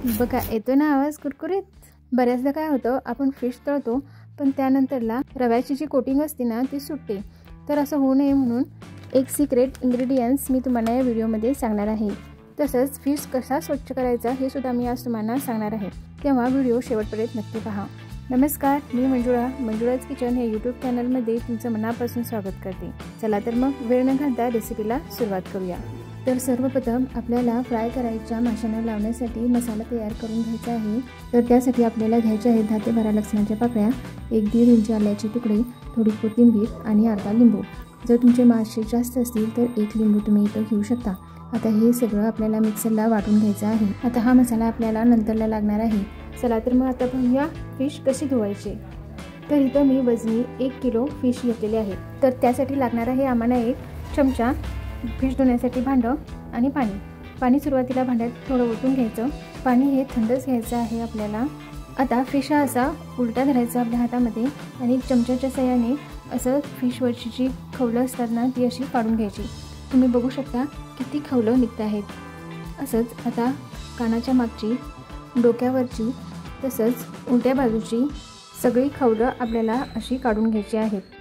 बघा येतो ना आवाज कुरकुरीत। बऱ्याचदा काय होतं, आपण फिश तळतो पण त्यानंतरला रव्याची जी कोटिंग असते ना ती सुटते। तर असं होऊ नये म्हणून एक सिक्रेट इंग्रेडियंट्स मी तुम्हाला या व्हिडिओमध्ये सांगणार आहे। तसंच फिश कसा स्वच्छ करायचा हे सुद्धा मी आज तुम्हाला सांगणार आहे, तेव्हा व्हिडिओ शेवटपर्यंत नक्की पहा। नमस्कार, मी मंजुळाज किचन हे यूट्यूब चॅनलमध्ये तुमचं मनापासून स्वागत करते। चला तर मग वेळ न घालता रेसिपीला सुरुवात करूया। तर सर्वप्रथम आपल्याला फ्राय करायच्या माशांना लावण्यासाठी मसाला तयार करून घ्यायचा आहे। तर त्यासाठी आपल्याला घ्यायचे आहेत 10 ते 12 लसणाच्या पाकळ्या, 1-1.5 इंच आल्याचे तुकडे, थोडी कोथिंबीर आणि अर्धा लिंबू। जर तुमचे मासे जास्त असतील तर 1 लिंबू तुम्ही इथं घेऊ शकता। आता हे सगळं आपल्याला मिक्सरला वाटून घ्यायचं आहे। आता हा मसाला आपल्याला नंतरला लागणार आहे। चला तर मग आता पाहूया फिश कशी धुवायची। तर इथं मी वजनी 1 किलो फिश घेतलेले आहे। तर त्यासाठी लागणार आहे आम्हाला 1 चमचा फिश धुण्यासाठी भांडं आणि पाणी सुरुवातीला भांड्यात थोडं ओतून घ्यायचं। पाणी हे थंडच घ्यायचं आहे आपल्याला। आता फिश हा असा उलटा धरायचा आपल्या हातामध्ये आणि चमच्याच्या साहाय्याने असं फिशवरची जी खवलं असतात ना ती अशी काढून घ्यायची। तुम्ही बघू शकता किती खवलं निघत आहेत। असंच आता कानाच्या मागची, डोक्यावरची तसंच उलट्या बाजूची सगळी खवलं आपल्याला अशी काढून घ्यायची आहेत।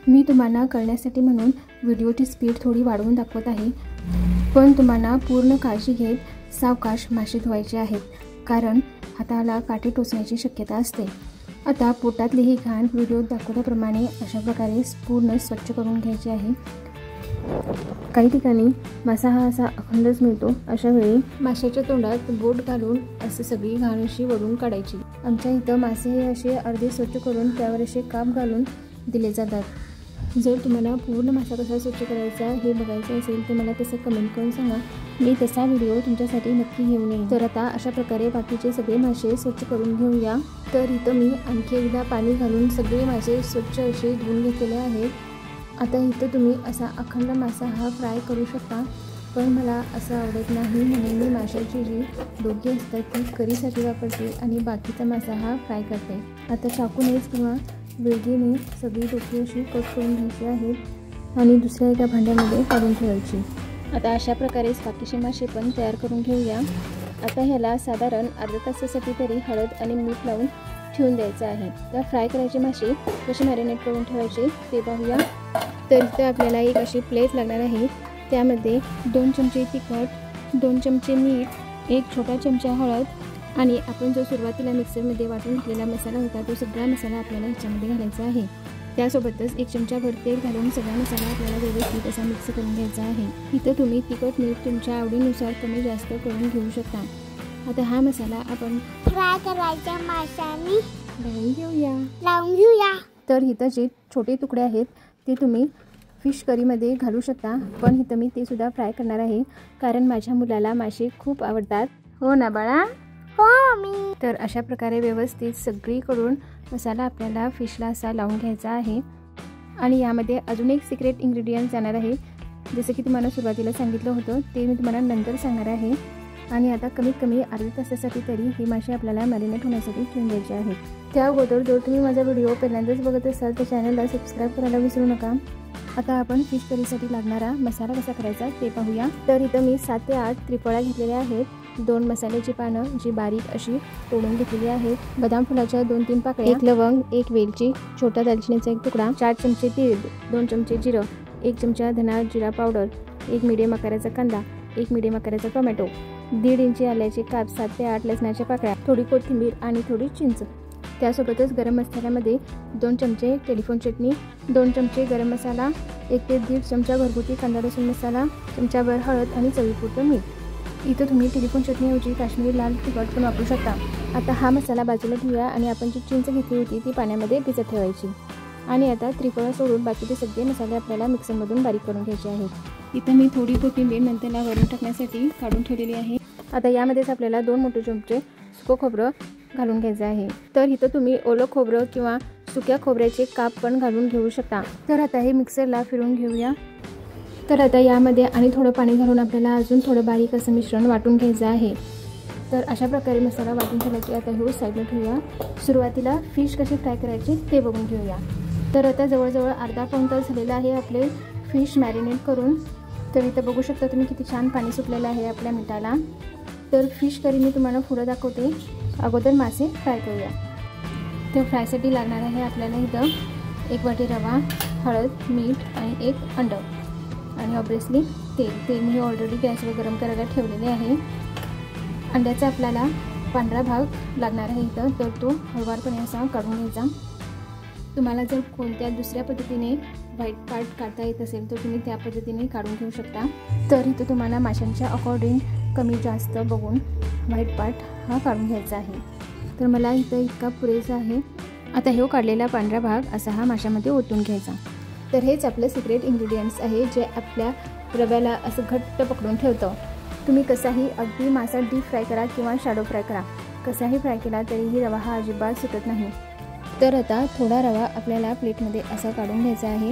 मी तुम्हाला कळण्यासाठी म्हणून व्हिडिओची स्पीड थोडी वाढवून दाखवत आहे, पण तुम्हाला पूर्ण काळजी घेत सावकाश मासे धुवायचे आहेत, कारण हाताला काटे टोचण्याची शक्यता असते। आता पोटातली ही घाण व्हिडिओत दाखवल्याप्रमाणे अशा प्रकारे पूर्ण स्वच्छ करून घ्यायची आहे। काही ठिकाणी मासा हा असा अखंडच मिळतो, अशा वेळी माशाच्या तोंडात बोट घालून असं सगळी घाण अशी वरून काढायची। आमच्या इथं मासे हे असे अर्धे स्वच्छ करून त्यावर असे काप घालून दिले जातात। जर तुम्हाला पूर्ण मासा कसा स्वच्छ करायचा हे बघायचं असेल तर मला तसं कमेंट करून सांगा, मी तसा व्हिडिओ तुमच्यासाठी नक्की घेऊन येईन। तर आता अशा प्रकारे बाकीचे सगळे मासे स्वच्छ करून घेऊया। तर इथं मी आणखी एकदा पाणी घालून सगळे मासे स्वच्छ असे धुवून घेतलेले आहेत। आता इथं तुम्ही असा अखंड मासा हा फ्राय करू शकता, पण मला असं आवडत नाही म्हणून मी माशाची जी डोकी असतात ती करीसाठी वापरते आणि बाकीचा मासा हा फ्राय करते। आता चाकूनेच किंवा वेगळीने सगळी डोकी अशी कट करून घ्यायची आहेत आणि दुसऱ्या एका भांड्यामध्ये काढून ठेवायची। आता अशा प्रकारे बाकीचे मासे पण तयार करून घेऊया। आता ह्याला साधारण अर्ध्या तासासाठी तरी हळद आणि मीठ लावून ठेवून द्यायचं आहे। तर फ्राय करायचे मासे कसे मॅरिनेट करून ठेवायचे ते पाहूया। तर इथं आपल्याला एक अशी प्लेट लागणार आहे, त्यामध्ये 2 चमचे तिखट, 2 चमचे मीठ, 1 छोटा चमचा हळद आणि आपण जो सुरुवातीला मिक्सरमध्ये वाटून घेतलेला मसाला होता तो सगळा मसाला आपल्याला ह्याच्यामध्ये घालायचा आहे। त्यासोबतच 1 चमचाभर तेल घालून सगळा मसाला आपल्याला व्यवस्थित असा मिक्स करून घ्यायचा आहे। इथं तुम्ही तिखट मीठ तुमच्या आवडीनुसार कमी जास्त करून घेऊ शकता। आता हा मसाला आपण फ्राय करायच्या माशांनी लावून घेऊया। तर इथं जे छोटे तुकडे आहेत ते तुम्ही फिश करीमध्ये घालू शकता, पण इथं मी ते सुद्धा फ्राय करणार आहे, कारण माझ्या मुलाला मासे खूप आवडतात। हो ना बाळा? हो मम्मी। तर अशा प्रकारे व्यवस्थित सगळीकडून मसाला आपल्याला फिशला असा लावून घ्यायचा आहे। आणि यामध्ये अजून एक सिक्रेट इंग्रेडियंट जाणार आहे, जसं की तुम्हाला सुरुवातीला सांगितलं होतं ते मी तुम्हाला नंतर सांगणार आहे। आणि आता कमीत कमी अर्ध्या तासासाठी तरी हे मासे आपल्याला मॅरिनेट होण्यासाठी ठेवून द्यायचे आहेत। त्या अगोदर जर तुम्ही माझा व्हिडिओ पहिल्यांदाच बघत असाल तर चॅनलला सबस्क्राईब करायला विसरू नका। आता आपण फिश करीसाठी लागणारा मसाला कसा करायचा ते पाहूया। तर इथं मी 7 ते 8 त्रिफळा घेतलेल्या आहेत, 2 मसाल्याची पानं जी बारीक अशी तोडून घेतलेली आहेत, बदाम फुलाच्या 2-3 पाकळ्या, 1 लवंग, 1 वेलची, छोटा दालचिनीचा 1 तुकडा, 4 चमचे तीळ, 2 चमचे जिरं, 1 चमचा धना जिरा पावडर, 1 मीडियम आकाराचा कांदा, 1 मीडियम आकाराचा टोमॅटो, 1.5 इंच आल्याचे काप, 7 ते 8 लसणाच्या पाकळ्या, थोडी कोथिंबीर आणि थोडी चिंच। त्यासोबतच गरम मसाल्यामध्ये 2 चमचे टेलिफोन चटणी, 2 चमचे गरम मसाला, 1 ते 1.5 चमचा घरगुती कांदा लसूण मसाला, चमचाभर हळद आणि चवीपुरतं मीठ। इथं तुम्ही टेलिफोन चटणीऐवजी काश्मीरी लाल तिखट पण वापरू शकता। आता हा मसाला बाजूला ठेवूया आणि आपण जी चिंच घेतली होती ती पाण्यामध्ये भिजत ठेवायची। आणि आता त्रिफळा सोडून बाकीचे सगळे मसाले आपल्याला मिक्सरमधून बारीक करून घ्यायचे आहेत। इथं मी थोडी कोथिंबीर नंतरला वरून टाकण्यासाठी काढून ठेवलेली आहे। आता यामध्येच आपल्याला 2 मोठे चमचे सुकं खोबरं घालून घ्यायचं आहे। तर इथं तुम्ही ओलं खोबरं किंवा सुक्या खोबऱ्याचे काप पण घालून घेऊ शकता। तर आता हे मिक्सरला फिरवून घेऊया। तर आता यामध्ये आणि थोडं पाणी घालून आपल्याला अजून थोडं बारीक असं मिश्रण वाटून घ्यायचं आहे। तर अशा प्रकारे मसाला वाटून ठेवला की आता हे साईडला ठेवूया। सुरुवातीला फिश कशी फ्राय करायची ते बघून घेऊया। तर आता जवळजवळ अर्धा पाऊण तास झालेला आहे आपले फिश मॅरिनेट करून। तर इथं बघू शकता तुम्ही किती छान पाणी सुटलेलं आहे आपल्या मिठाला। तर फिश करी मी तुम्हाला पुढं दाखवते. अगोदर मासे फ्राय करूया. तर फ्रायसाठी लागणार आहे आपल्याला इथं 1 वाटी रवा, हळद, मीठ आणि 1 अंड आणि ऑब्वियसली तेल मी ऑलरेडी गॅसवर गरम करायला ठेवलेले आहे. अंड्याचा आपल्याला पांढरा भाग लागणार आहे इथं, तर तो हळूवारपणे असा काढून घ्यायचा. तुम्हाला जर कोणत्या दुसऱ्या पद्धतीने व्हाईट पार्ट काढता येत असेल तर तुम्ही त्या पद्धतीने काढून घेऊ शकता. तर इथं तुम्हाला माशांच्या अकॉर्डिंग कमी जास्त बघून व्हाईट पार्ट हा काढून घ्यायचा आहे. तर मला इथं इतका पुरेसा आहे. आता हे काढलेला पांढरा भाग असा हा माशामध्ये ओतून घ्यायचा. तर हेच आपलं सिक्रेट इन्ग्रेडियंट्स आहे जे आपल्या रव्याला असं घट्ट पकडून ठेवतं. तुम्ही कसाही अगदी मासा डीप फ्राय करा किंवा शॅडो फ्राय करा, कसाही फ्राय केला तरीही रवा हा अजिबात सुटत नाही. तर आता थोडा रवा आपल्याला प्लेटमध्ये असा काढून घ्यायचा आहे.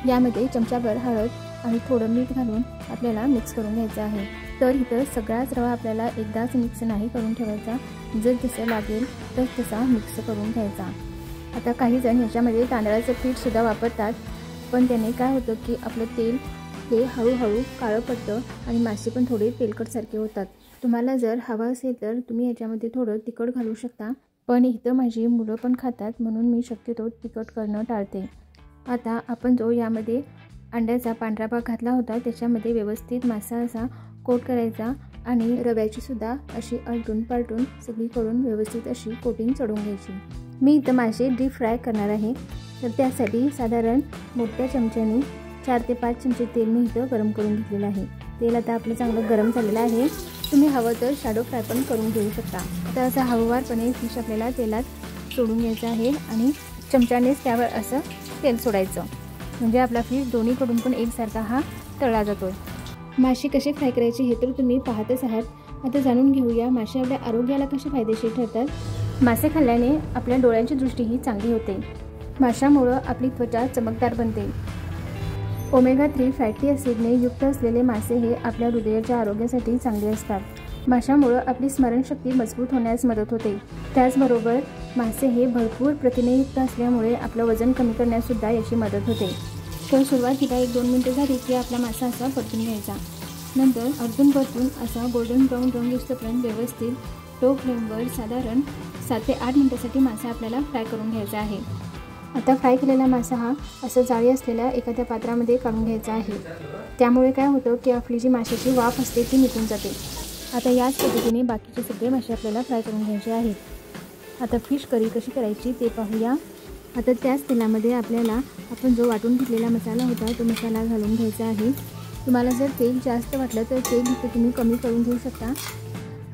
यामध्ये चमचाभर हळद आणि थोडं मीठ घालून आपल्याला मिक्स करून घ्यायचं आहे. तर इथं सगळाच रवा आपल्याला एकदाच मिक्स नाही करून ठेवायचा, जर जसं लागेल तर तसा मिक्स करून घ्यायचा. आता काही जण ह्याच्यामध्ये तांदळाचं पीठसुद्धा वापरतात, पण त्याने काय होतं की आपलं तेल हे हळूहळू काळं पडतं आणि मासे पण थोडे तेलकटसारखे होतात. तुम्हाला जर हवं असेल तर तुम्ही ह्याच्यामध्ये थोडं तिखट घालू शकता, पण इथं माझी मुलं पण खातात म्हणून मी शक्यतो तिखट करणं टाळते. आता आपण जो यामध्ये अंड्याचा पांढरा भाग घातला होता त्याच्यामध्ये व्यवस्थित मासा असा कोट करायचा आणि रव्याची सुद्धा अशी आलटून पालटून सगळीकडून व्यवस्थित अशी कोटिंग चढवून घ्यायची. मी इथं मासे डीप फ्राय करणार आहे, तर त्यासाठी साधारण मोठ्या चमच्याने 4 ते 5 चमचे तेल मी इथं गरम करून घेतलेलं आहे. तेल आता आपलं चांगलं गरम झालेलं आहे. तुम्ही हवं तर शॅडो फ्राय पण करून घेऊ शकता. आता असं हळूवारपणे फिश आपल्याला तेलात सोडून घ्यायचं आहे आणि चमच्यानेच त्यावर असं तेल सोडायचं, म्हणजे आपला फिश दोन्हीकडून पण एकसारखा हा तळला जातो. मासे कसे फ्राय करायचे हे तर तुम्ही पाहतच आहात. आता जाणून घेऊया मासे आपल्या आरोग्याला कसे फायदेशीर ठरतात. मासे खाल्ल्याने आपल्या डोळ्यांची दृष्टीही चांगली होते. माशामुळं आपली त्वचा चमकदार बनते. ओमेगा 3 फॅटी ॲसिडने युक्त असलेले मासे हे आपल्या हृदयाच्या आरोग्यासाठी चांगले असतात. माशामुळं आपली स्मरणशक्ती मजबूत होण्यास मदत होते. त्याचबरोबर मासे हे भरपूर प्रथिनेयुक्त असल्यामुळे आपलं वजन कमी करण्याससुद्धा याची मदत होते. तर सुरुवातीला 1-2 मिनटं झाली की आपला मासा असा परतून घ्यायचा. नंतर अर्धून परतून असा गोल्डन ब्राऊन रंग येऊपर्यंत व्यवस्थित लो फ्लेमवर साधारण 7 ते 8 मिनटासाठी मासा आपल्याला फ्राय करून घ्यायचा आहे. आता फ्राय केलेला मासा हा असं जाळी असलेल्या एखाद्या पात्रामध्ये काढून घ्यायचा आहे. त्यामुळे काय होतं की आपली जी माशाची वाफ असते ती निघून जाते. आता याच पद्धतीने बाकीचे सगळे मासे आपल्याला फ्राय करून घ्यायचे आहेत. आता फिश करी कशी करायची ते पाहूया. आता त्याच तेलामध्ये आपल्याला आपण जो वाटून घेतलेला मसाला होता तो मसाला घालून घ्यायचा आहे. तुम्हाला जर तेल जास्त वाटलं तर तेल इथं तुम्ही कमी करून घेऊ शकता.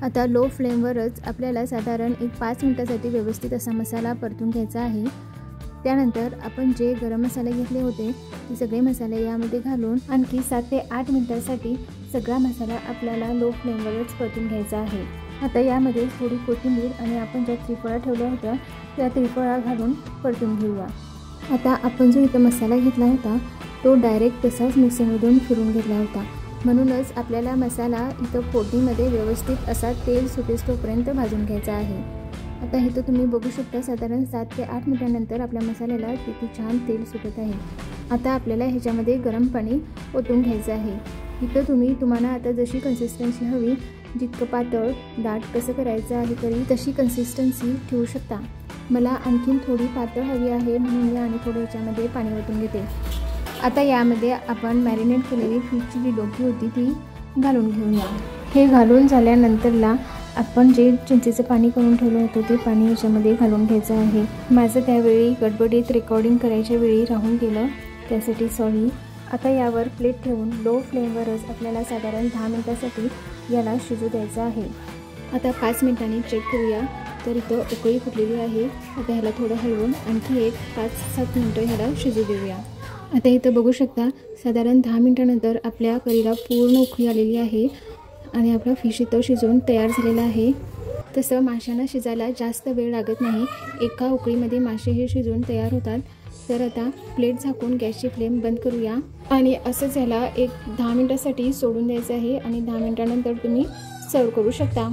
आता लो फ्लेमवरच आपल्याला साधारण 5 मिनटासाठी व्यवस्थित असा मसाला परतून घ्यायचा आहे. त्यानंतर आपण जे गरम मसाले घेतले होते ते सगळे मसाले यामध्ये घालून आणखी 7 ते 8 मिनटासाठी सगळा मसाला आपल्याला लो फ्लेमवरच परतून घ्यायचा आहे. आता यामध्ये थोडी कोथिंबीर आणि आपण ज्या त्रिफळा ठेवल्या होत्या त्या त्रिफळा घालून परतून घेऊया. आता आपण जो इथं मसाला घेतला होता तो डायरेक्ट तसाच मिक्सरमधून फिरून घेतला होता, म्हणूनच आपल्याला मसाला इथं फोडणीमध्ये व्यवस्थित असा तेल सुटेस्तोपर्यंत भाजून घ्यायचा आहे. आता इथं तुम्ही बघू शकता साधारण 7 ते 8 मिनिटांनंतर आपल्या मसाल्याला किती छान तेल सुटत आहे. आता आपल्याला ह्याच्यामध्ये गरम पाणी ओतून घ्यायचं आहे. इथं तुम्हाला आता जशी कन्सिस्टन्सी हवी, जितकं पातळ दाट कसं करायचं आहे तरी तशी कन्सिस्टन्सी ठेवू शकता. मला आणखीन थोडी पातळ हवी आहे म्हणून मी आणि थोडं ह्याच्यामध्ये पाणी ओतून घेते. आता यामध्ये आपण मॅरिनेट केलेली फिशची जी डोकी होती ती घालून घेऊया. हे घालून झाल्यानंतरला आपण जे चिंचेचं पाणी करून ठेवलं होतं ते पाणी याच्यामध्ये घालून घ्यायचं आहे. माझं त्यावेळी गडबडीत रेकॉर्डिंग करायच्या वेळी राहून गेलं, त्यासाठी सॉरी. आता यावर प्लेट ठेवून लो फ्लेमवरच आपल्याला साधारण 10 मिनटासाठी याला शिजू द्यायचं आहे. आता 5 मिनिटांनी चेक करूया. तर इथं उकळी फुटलेली आहे. आता ह्याला थोडं हलवून आणखी 5-7 मिनटं ह्याला शिजू देऊया. आता इथं बघू शकता साधारण 10 मिनटानंतर आपल्या करीला पूर्ण उकळी आलेली आहे आणि आपला फिश इथं शिजवून तयार झालेला आहे. तसं माशांना शिजायला जास्त वेळ लागत नाही, एका उकळीमध्ये मासे हे शिजवून तयार होतात. तर आता प्लेट झाकून गॅसची फ्लेम बंद करूया आणि असंच ह्याला 10 मिनटासाठी सोडून द्यायचं आहे आणि 10 मिनटानंतर तुम्ही सर्व करू शकता.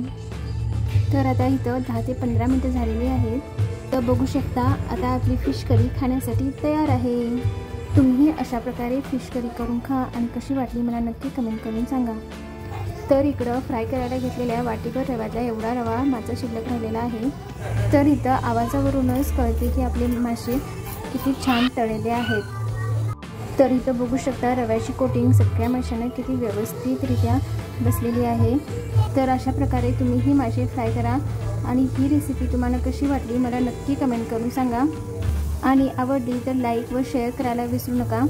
तर आता इथं 10 ते 15 मिनटं झालेली आहेत. तर बघू शकता आता आपली फिश करी खाण्यासाठी तयार आहे. तुम्ही अशा प्रकारे फिश करी करून खा आणि कशी वाटली मला नक्की कमेंट करून सांगा. तर इकडं फ्राय करायला घेतलेल्या वाटीभर रव्यातला एवढा रवा माझा शिल्लक राहिलेला आहे. तर इथं आवाजावरूनच कळते की आपले मासे किती छान तळलेले आहेत. तर इथं बघू शकता रव्याची कोटिंग सगळ्या माशांना किती व्यवस्थितरित्या बसलेली आहे. तर अशा प्रकारे तुम्ही ही मासे फ्राय करा आणि ही रेसिपी तुम्हाला कशी वाटली मला नक्की कमेंट करून सांगा. आणि आवडली तर लाईक व शेअर करायला विसरू नका.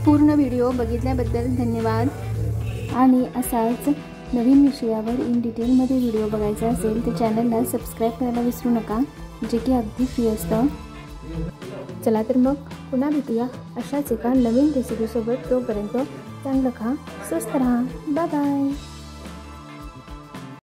पूर्ण व्हिडिओ बघितल्याबद्दल धन्यवाद. आणि असाच नवीन विषयावर इन डिटेलमध्ये व्हिडिओ बघायचा असेल तर चॅनलला सबस्क्राईब करायला विसरू नका, जे की अगदी फ्री असतं. चला तर मग पुन्हा भेटूया अशाच एका नवीन रेसिपीसोबत. तोपर्यंत चांगलं खा, स्वस्त राहा. Bye bye.